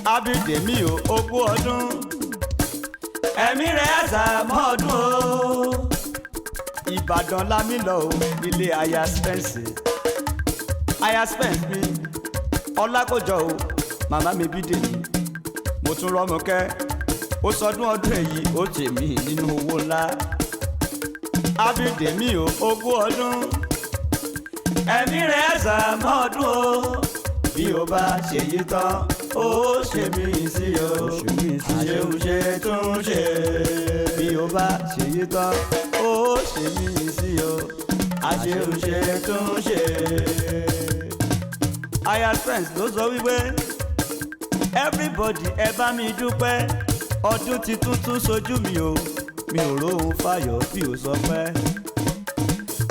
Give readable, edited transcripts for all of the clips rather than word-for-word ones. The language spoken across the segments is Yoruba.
Abídèmí o ogún ọdún ẹ̀mí rẹ̀ àṣàmọ́ ọdún o. Ìbàdàn lámì lọ o nílé aya Spence. Aya Spence mi Ọlákòjọ o màmá mi Bídèmí. Mo tún rọ́mọkẹ́ ó sọdún ọdún èyí ó tèmi nínú owó ńlá. Abídèmí o ogún ọdún ẹ̀mí rẹ̀ àṣàmọ́ ọdún o. Bí o bá ṣe yí tán ó ṣe mí sí o, àṣeùṣe tún ṣe. Bí o bá ṣe yí tán ó ṣe mí sí o, àṣeùṣe tún ṣe. Aya Spence ló sọ wípé everybody ẹ bá mi dúpẹ́ ọdún ti tuntun sojú mi o, mi ò róhun fáyọ̀ bí o sọ pé.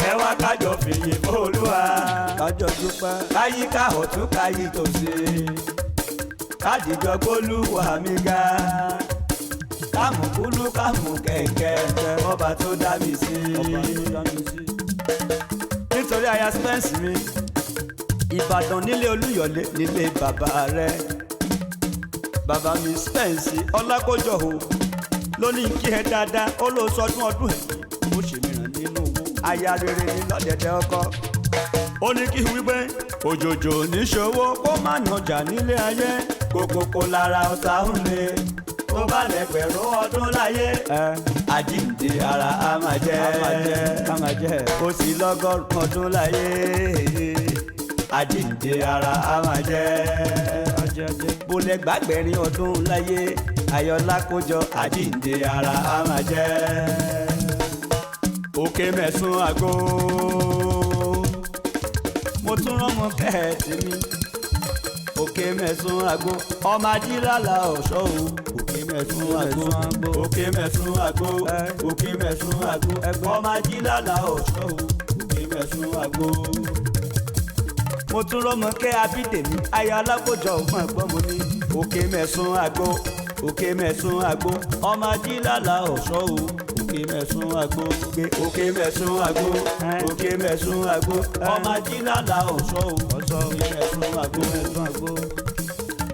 Ẹ wá kájọ fìyìn Olúwa, kájọ dúpẹ́ káyíká ọ̀tún káyí tòsí, kádìjọ gbólúwa mi ga, kámú kúlú kámú kẹ̀kẹ́ ọba tó dá mi sí. Nítorí Aya Spence mi Ìbàdàn nílé Olúyọ̀lé nílé bàbá rẹ̀. Bàbá mi Spence Ọlákòjọ o ló ní kí ẹ dáadáa ó ló sọdún ọdún ẹ̀ ó ṣe mìíràn nínú owó. Aya rere ní lọ́dẹ̀dẹ̀ ọkọ ó ní kí wípé òjòjò níṣòwò kó má nàjà nílé ayé, kókókó lára ọ̀tá ń lé tó bá lẹ́gbẹ̀rún ọdún láyé. Àjíǹde ara á máa jẹ́ ó sì lọ́gọ́rùn ọdún láyé. Àjíǹde ara á máa jẹ́ bó lẹ gbàgbẹ́rin ọdún láyé. Ayọ̀lákòjọ àjíǹde ara á máa jẹ́. Òkè mẹ́sùn àgó mo tún rọ́mọ kẹ́ẹ̀tì mi. Òkè mẹ́sùn àgó ọmọ ajílàlà ọ̀ṣọ́ o. Òkè mẹ́sùn àgó òkè mẹ́sùn àgó òkè mẹ́sùn àgó ọmọ ajílàlà ọ̀ṣọ́ o. Òkè mẹ́sùn àgó. Mo tún rọ́mọ kẹ́ Abídèmí aya Ọlákòjọ ògùn ẹ̀gbọ́n mo ní. Òkè mẹ́sùn àgó òkè mẹ́sùn àgó ọmọ ajílàlà ọ̀ṣọ́ o. Òkè mẹ́sùn àgó gbé òkè mẹ́sùn àgó òkè mẹ́sùn àgó ọmọ ajílàlà ọ̀ṣọ́ o. Òkè mẹ́sùn àgó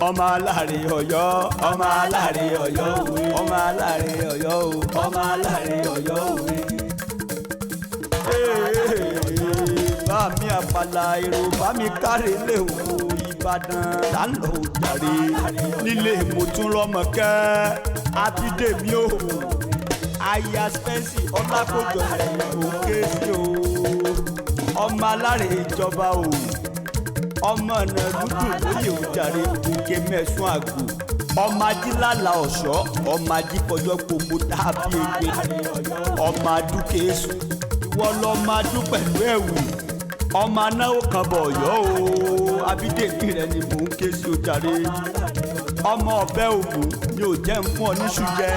ọmọ aláàrẹ Ọ̀yọ́ ọmọ aláàrẹ Ọ̀yọ́ òwe ọmọ aláàrẹ Ọ̀yọ́ o ọmọ aláàrẹ Ọ̀yọ́ òwe. Bá mi àpàlà èrò bá mi káre lé wo Ìbàdàn là ń lọ jàre nílé mo tún rọ́mọkẹ́ Abídèmí o. Aya Spence Ọlákòjọ òkè sí o. Ọmọ aláàrẹ ìjọba o ọmọ ọ̀nà dúdú lóye òjàre. Òkè mẹ́sùn àgò ọmọ ajílàlà ọ̀ṣọ́ ọmọ ajífọjọ́ gbogbo dàbí egbe ọmọ adúkèésù ìwọ lọ́mọ adú pẹ̀lú ẹ̀wù ọmọ anáwó kan bọ̀ Ọ̀yọ́ o. Abídèmí rẹ ni mò ń ké sí òjàre. Ọmọ ọ̀bẹ ògùn ni ò jẹ́ ń fún ọ níṣu jẹ.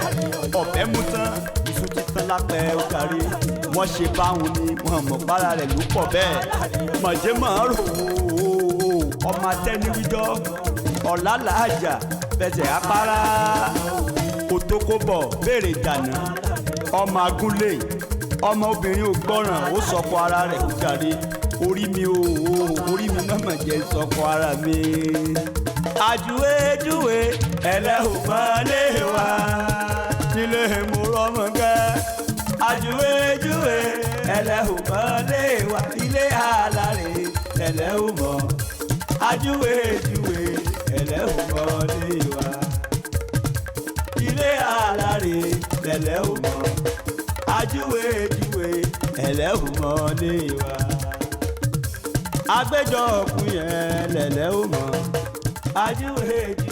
Ọ̀bẹ mú tán iṣu ti tán lápẹ́ òjàre. Wọ́n ṣe báwọn ni wọ́n mọ̀ para rẹ̀ ló pọ̀ bẹ́ẹ̀. Mọ̀jẹ́ mọ̀ ń rò ó ọmọ atẹ́niwíjọ́ ọ̀la làájà fẹsẹ̀ apára kòtókòbọ̀ béèrè ìdáná. Ọmọ agúnlé ọmọ obìnrin ò gbọ́ràn ó sọkọ ara rẹ̀ òjàre. Orí mi o orí mi mọ̀mọ̀ jẹ́ sọkọ ara mi. Àjùwéjúwe ẹlẹ́hùnmọ́lé wa nílé mo rọ́mọkẹ́. Àjùwéjúwe ẹlẹ́hùnmọ́lé wa ilé alárè ẹlẹ́hùnmọ́. Àjùwéjúwe ẹlẹ́hùnmọ́lé wa ilé alárè ẹlẹ́hùnmọ́. Àjùwéjúwe ẹlẹ́hùnmọ́lé wa agbẹjọ́ ọkùnrin yẹn lẹ̀lẹ́ ò mọ̀. Àjùwéjúwe.